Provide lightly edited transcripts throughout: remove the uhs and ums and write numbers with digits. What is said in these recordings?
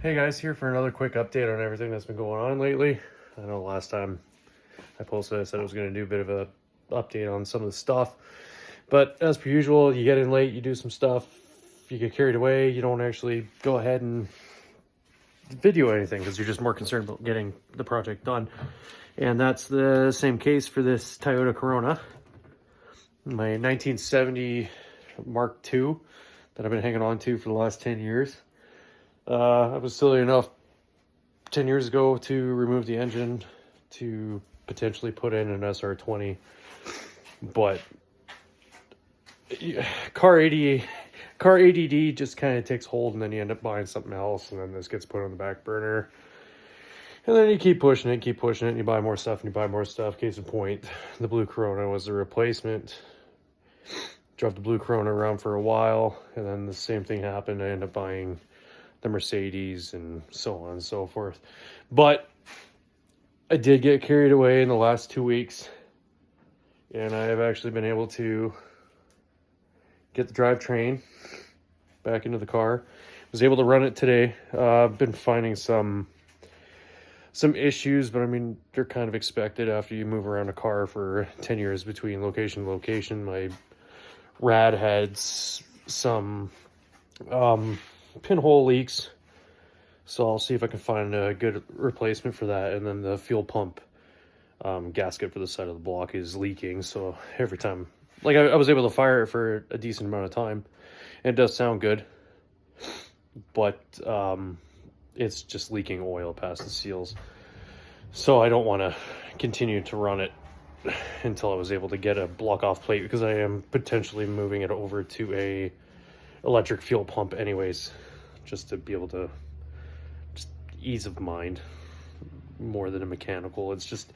Hey guys, here for another quick update on everything that's been going on lately. I know last time I posted, I said I was going to do a bit of a update on some of the stuff, but as per usual, you get in late, you do some stuff, you get carried away, you don't actually go ahead and video anything because you're just more concerned about getting the project done. And that's the same case for this Toyota Corona, my 1970 Mark II that I've been hanging on to for the last 10 years. I was silly enough 10 years ago to remove the engine to potentially put in an SR20, but car ADD just kind of takes hold, and then you end up buying something else, and then this gets put on the back burner, and then you keep pushing it, and you buy more stuff, and you buy more stuff. Case in point, the blue Corona was the replacement. Drove the blue Corona around for a while, and then the same thing happened. I ended up buying the Mercedes and so on and so forth. But I did get carried away in the last 2 weeks, and I have actually been able to get the drivetrain back into the car. Was able to run it today. I've been finding some issues, but I mean, they're kind of expected after you move around a car for 10 years between location to location. My rad had some pinhole leaks, so I'll see if I can find a good replacement for that. And then the fuel pump gasket for the side of the block is leaking, so every time, like, I was able to fire it for a decent amount of time, and it does sound good, but it's just leaking oil past the seals, so I don't want to continue to run it until I was able to get a block off plate, because I am potentially moving it over to a electric fuel pump anyways, just to be able to, just ease of mind more than a mechanical. It's just,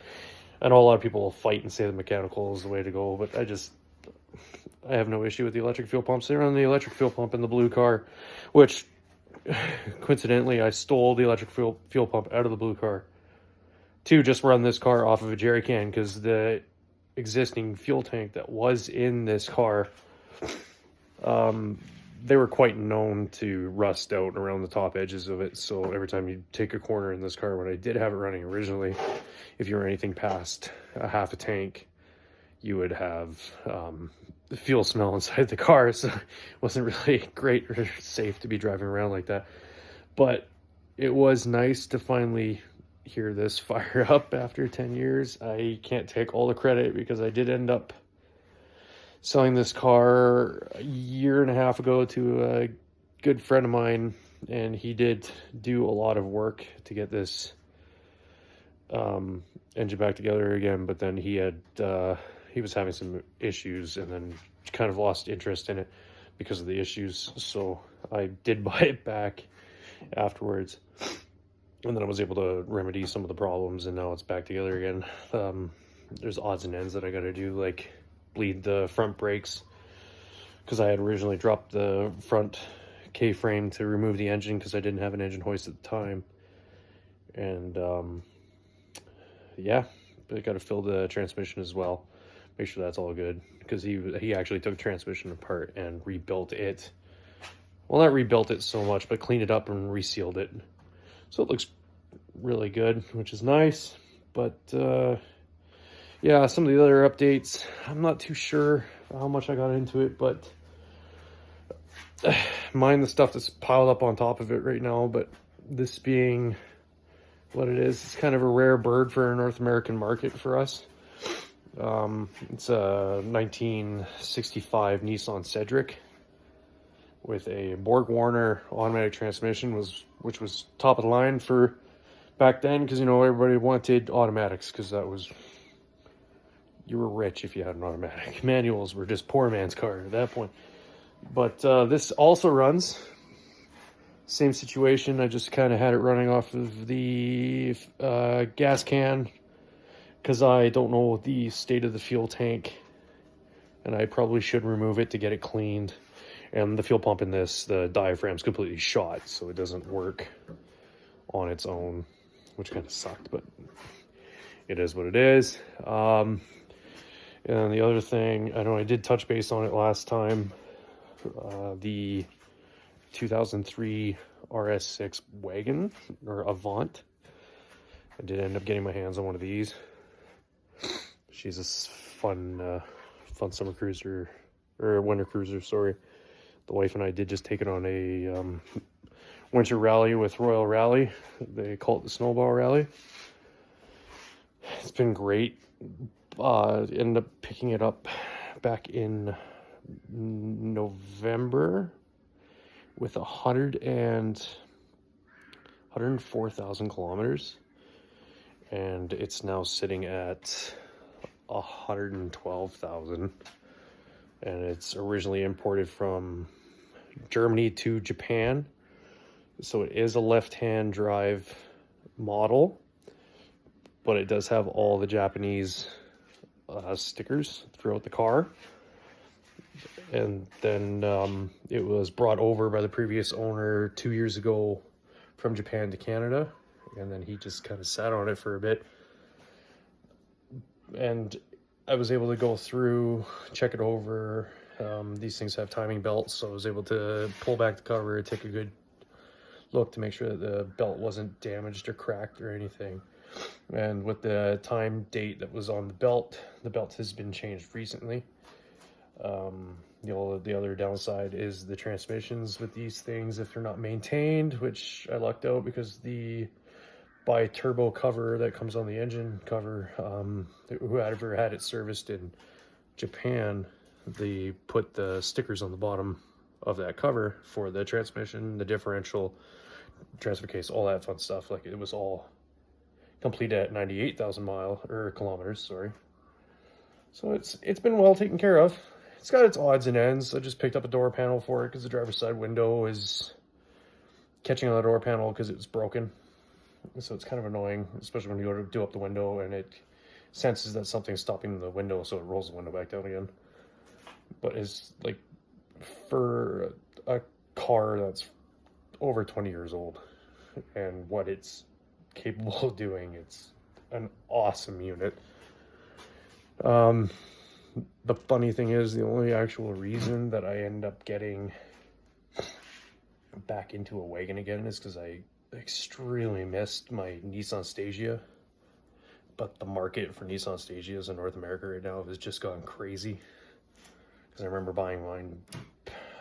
I know a lot of people will fight and say the mechanical is the way to go, but I have no issue with the electric fuel pumps. They run the electric fuel pump in the blue car, which coincidentally I stole the electric fuel pump out of the blue car to just run this car off of a jerry can, because the existing fuel tank that was in this car, they were quite known to rust out around the top edges of it. So every time you take a corner in this car, when I did have it running originally, if you were anything past a half a tank, you would have the fuel smell inside the car. So it wasn't really great or safe to be driving around like that. But it was nice to finally hear this fire up after 10 years. I can't take all the credit, because I did end up selling this car a year and a half ago to a good friend of mine, and he did do a lot of work to get this engine back together again, but then he was having some issues, and then kind of lost interest in it because of the issues, so I did buy it back afterwards, and then I was able to remedy some of the problems, and now it's back together again. There's odds and ends that I gotta do, like bleed the front brakes, because I had originally dropped the front K-frame to remove the engine because I didn't have an engine hoist at the time. And yeah, but I got to fill the transmission as well, make sure that's all good, because he actually took the transmission apart and rebuilt it. Well, not rebuilt it so much, but cleaned it up and resealed it, so it looks really good, which is nice. But yeah, some of the other updates, I'm not too sure how much I got into it, but mind the stuff that's piled up on top of it right now. But this being what it is, it's kind of a rare bird for a North American market for us. It's a 1965 Nissan Cedric with a Borg Warner automatic transmission, which was top of the line for back then, because, you know, everybody wanted automatics, because that was, you were rich if you had an automatic. Manuals were just poor man's car at that point. But this also runs. Same situation. I just kind of had it running off of the gas can, because I don't know the state of the fuel tank, and I probably should remove it to get it cleaned. And the fuel pump in this, the diaphragm's completely shot, so it doesn't work on its own, which kind of sucked, but it is what it is. And the other thing, I know I did touch base on it last time, the 2003 RS6 wagon, or Avant. I did end up getting my hands on one of these. She's a fun summer cruiser, or winter cruiser, sorry. The wife and I did just take it on a winter rally with Royal Rally. They call it the Snowball Rally. It's been great. Ended up picking it up back in November with 104,000 kilometers, and it's now sitting at 112,000, and it's originally imported from Germany to Japan, so it is a left-hand drive model, but it does have all the Japanese stickers throughout the car. And then it was brought over by the previous owner 2 years ago from Japan to Canada, and then he just kind of sat on it for a bit, and I was able to go through, check it over. These things have timing belts, so I was able to pull back the cover, take a good look to make sure that the belt wasn't damaged or cracked or anything. And with the time date that was on the belt has been changed recently. The other downside is the transmissions with these things, if they're not maintained, which I lucked out because the bi-turbo cover that comes on the engine cover, whoever had it serviced in Japan, they put the stickers on the bottom of that cover for the transmission, the differential, transfer case, all that fun stuff. Like, it was all complete at 98,000 kilometers, sorry. So it's been well taken care of. It's got its odds and ends. I just picked up a door panel for it because the driver's side window is catching on the door panel because it's broken. So it's kind of annoying, especially when you go to do up the window and it senses that something's stopping the window, so it rolls the window back down again. But it's like, for a car that's over 20 years old and what it's capable of doing, it's an awesome unit. The funny thing is, the only actual reason that I end up getting back into a wagon again is because I extremely missed my Nissan Stagea. But the market for Nissan Stageas in North America right now has just gone crazy. Because I remember buying mine,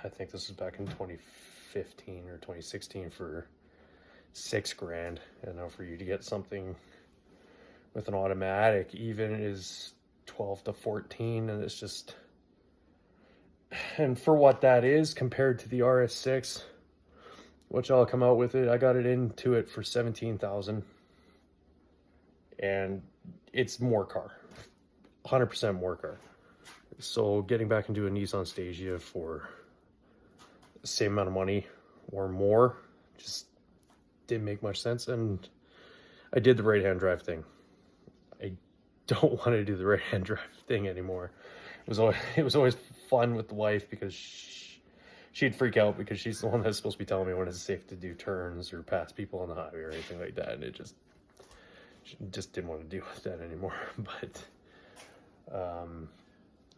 I think this was back in 2015 or 2016 for $6,000. And now for you to get something with an automatic even is 12 to 14, and it's just, and for what that is compared to the RS6, which I'll come out with it, I got it into it for 17,000, and it's more car, 100% more car. So getting back into a Nissan Stagea for the same amount of money or more just didn't make much sense. And I did the right hand drive thing. I don't want to do the right hand drive thing anymore. It was always fun with the wife because she'd freak out because she's the one that's supposed to be telling me when it's safe to do turns or pass people on the highway or anything like that, and she just didn't want to deal with that anymore. But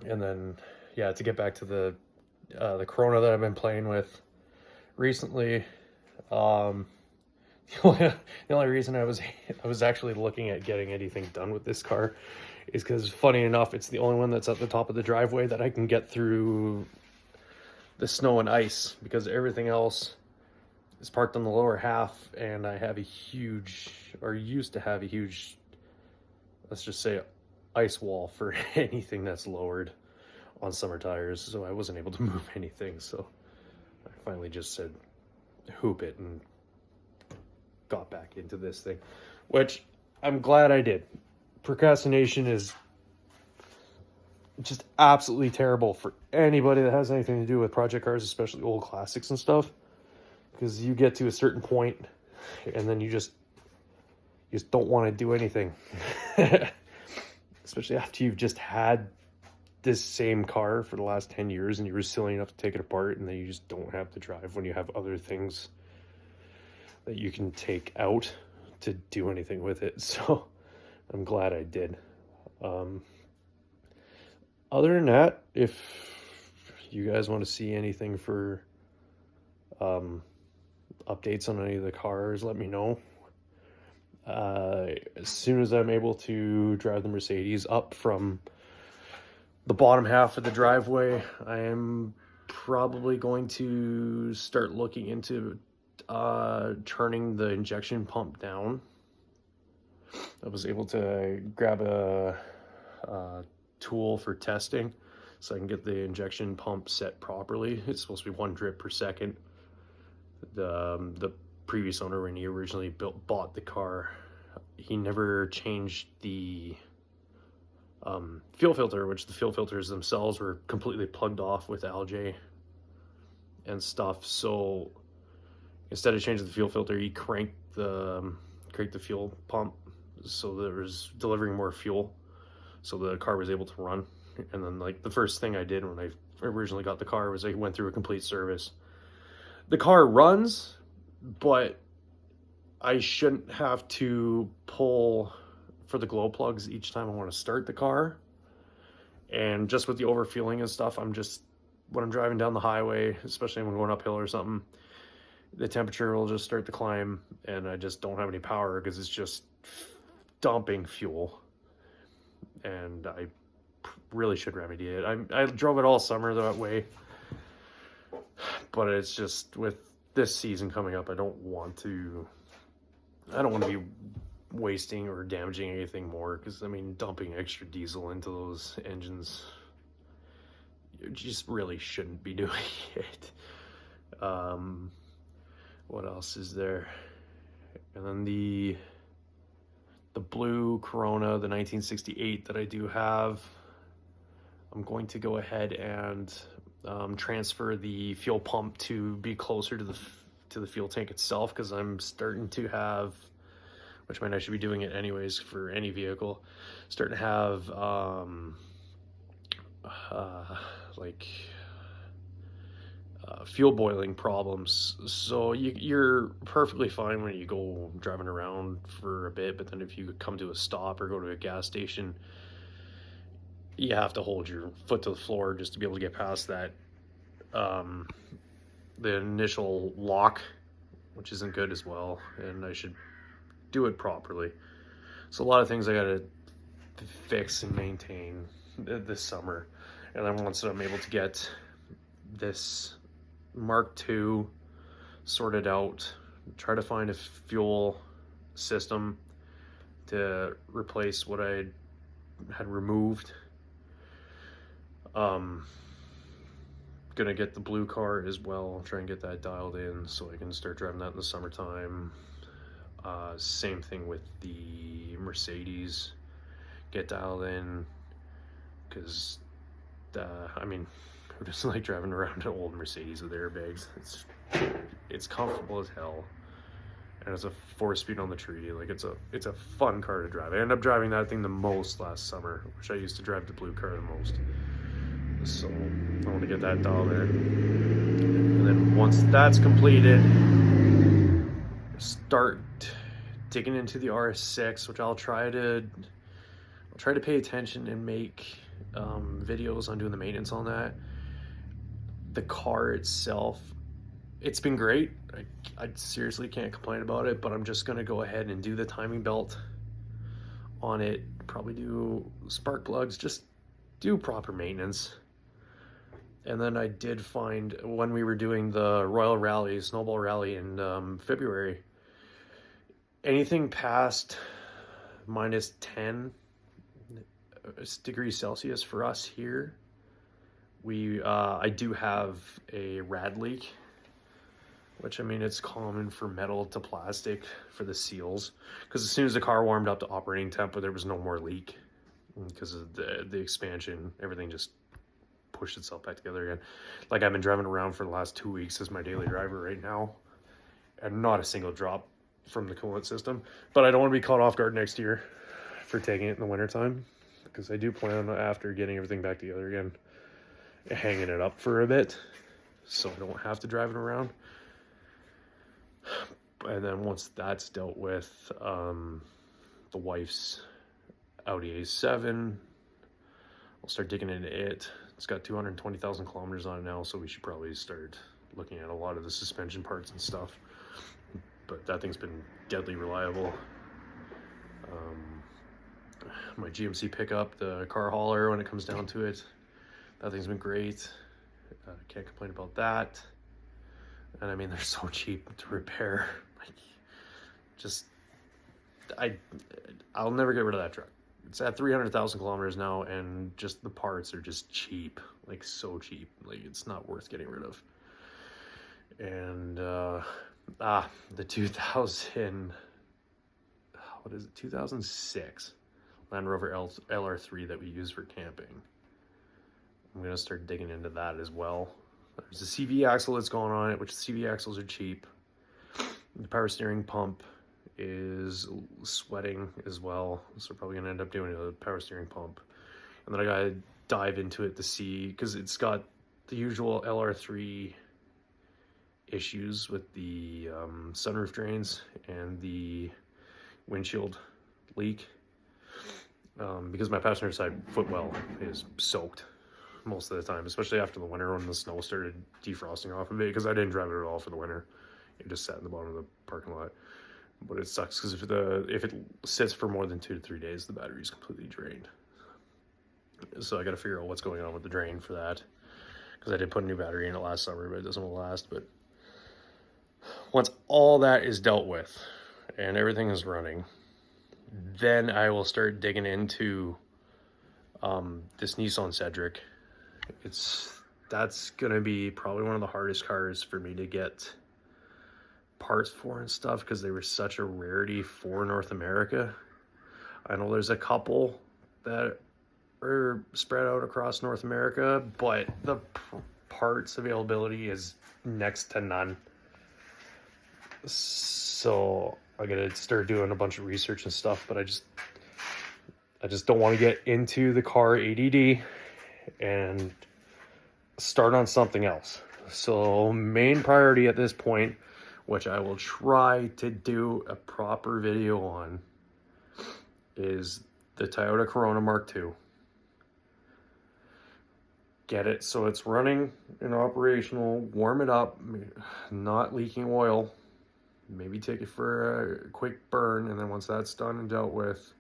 and then, yeah, to get back to the Corona that I've been playing with recently, the only reason I was actually looking at getting anything done with this car is because, funny enough, it's the only one that's at the top of the driveway that I can get through the snow and ice, because everything else is parked on the lower half, and I have used to have a huge, let's just say, ice wall for anything that's lowered on summer tires, so I wasn't able to move anything. So I finally just said hoop it and got back into this thing, which I'm glad I did. Procrastination is just absolutely terrible for anybody that has anything to do with project cars, especially old classics and stuff, because you get to a certain point and then you just don't want to do anything. Especially after you've just had this same car for the last 10 years and you were silly enough to take it apart, and then you just don't have the drive when you have other things that you can take out to do anything with it. So I'm glad I did. Other than that, if you guys want to see anything for updates on any of the cars, let me know. As soon as I'm able to drive the Mercedes up from the bottom half of the driveway, I am probably going to start looking into turning the injection pump down. I was able to grab a tool for testing so I can get the injection pump set properly. It's supposed to be 1 drip per second. The previous owner, when he originally bought the car, he never changed the fuel filter, which the fuel filters themselves were completely plugged off with algae and stuff. So instead of changing the fuel filter, he cranked the fuel pump so there was delivering more fuel, so the car was able to run. And then, like, the first thing I did when I originally got the car was I went through a complete service. The car runs, but I shouldn't have to pull for the glow plugs each time I want to start the car. And just with the overfueling and stuff, when I'm driving down the highway, especially when I'm going uphill or something, the temperature will just start to climb and I just don't have any power because it's just dumping fuel. And I really should remedy it. I drove it all summer that way, but it's just with this season coming up, I don't want to be wasting or damaging anything more, because I mean, dumping extra diesel into those engines, you just really shouldn't be doing it. What else is there? And then the blue Corona, the 1968 that I do have, I'm going to go ahead and transfer the fuel pump to be closer to the fuel tank itself, because I'm starting to have, which meant I should be doing it anyways for any vehicle, starting to have fuel boiling problems. So you're perfectly fine when you go driving around for a bit, but then if you come to a stop or go to a gas station, you have to hold your foot to the floor just to be able to get past that the initial lock, which isn't good as well, and I should do it properly. So a lot of things I gotta fix and maintain this summer. And then once I'm able to get this Mark II sorted out, try to find a fuel system to replace what I had removed. Gonna get the blue car as well, try and get that dialed in so I can start driving that in the summertime. Same thing with the Mercedes, get dialed in, because I mean, who doesn't like driving around an old Mercedes with airbags? It's comfortable as hell, and it's a 4-speed on the tree. Like, it's a fun car to drive. I ended up driving that thing the most last summer, which I used to drive the blue car the most. So I want to get that dialed in, and then once that's completed, start digging into the RS6, which I'll try to pay attention and make videos on doing the maintenance on that. The car itself, it's been great. I seriously can't complain about it, but I'm just gonna go ahead and do the timing belt on it, probably do spark plugs, just do proper maintenance. And then I did find, when we were doing the Royal Rally, Snowball Rally in February, anything past minus 10 degrees Celsius for us here, I do have a rad leak, which, I mean, it's common for metal to plastic for the seals, because as soon as the car warmed up to operating temp, there was no more leak because of the expansion. Everything just pushed itself back together again. Like, I've been driving around for the last 2 weeks as my daily driver right now, and not a single drop from the coolant system. But I don't want to be caught off guard next year for taking it in the wintertime, because I do plan on, after getting everything back together again, hanging it up for a bit so I don't have to drive it around. And then once that's dealt with, the wife's Audi A7, I'll start digging into it. It's got 220,000 kilometers on it now, so we should probably start looking at a lot of the suspension parts and stuff. But that thing's been deadly reliable. My GMC pickup, the car hauler, when it comes down to it, that thing's been great. Can't complain about that. And I mean, they're so cheap to repair. Like, just, I'll never get rid of that truck. It's at 300,000 kilometers now, and just the parts are just cheap, like so cheap. Like, it's not worth getting rid of. And the 2006 Land Rover LR3 that we use for camping. I'm gonna start digging into that as well. There's a CV axle that's going on it, which CV axles are cheap. The power steering pump is sweating as well, so probably gonna end up doing a power steering pump. And then I gotta dive into it to see, because it's got the usual LR3 issues with the sunroof drains and the windshield leak, because my passenger side footwell is soaked most of the time, especially after the winter when the snow started defrosting off of it, because I didn't drive it at all for the winter. It just sat in the bottom of the parking lot. But it sucks because if it sits for more than 2 to 3 days, the battery is completely drained. So I got to figure out what's going on with the drain for that, because I did put a new battery in it last summer, but it doesn't last. But once all that is dealt with and everything is running, then I will start digging into this Nissan Cedric. That's gonna be probably one of the hardest cars for me to get parts for and stuff, because they were such a rarity for North America. I know there's a couple that are spread out across North America, but the parts availability is next to none. So I gotta start doing a bunch of research and stuff, but I just don't want to get into the car ADD and start on something else. So main priority at this point, which I will try to do a proper video on, is the Toyota Corona Mark II. Get it so it's running and operational, warm it up, not leaking oil, maybe take it for a quick burn, and then once that's done and dealt with,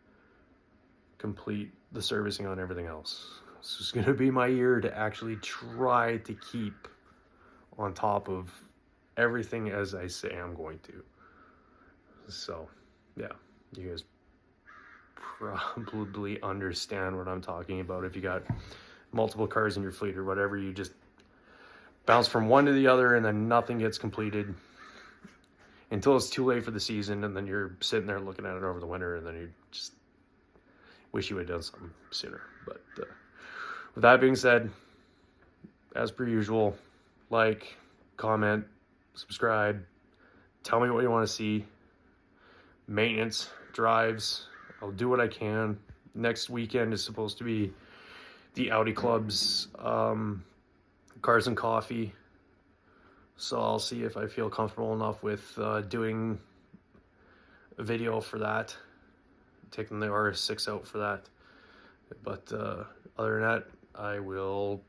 complete the servicing on everything else. This is going to be my year to actually try to keep on top of everything as I say I'm going to. So, yeah, you guys probably understand what I'm talking about. If you got multiple cars in your fleet or whatever, you just bounce from one to the other and then nothing gets completed until it's too late for the season, and then you're sitting there looking at it over the winter, and then you just wish you would have done something sooner. But with that being said, as per usual, like, comment, subscribe, tell me what you want to see, maintenance, drives, I'll do what I can. Next weekend is supposed to be the Audi Club's Cars and Coffee, so I'll see if I feel comfortable enough with doing a video for that, taking the RS6 out for that. But other than that, I will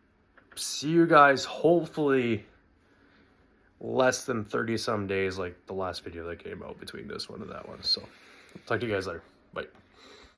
see you guys hopefully less than 30 some days, like the last video that came out between this one and that one. So talk to you guys later. Bye.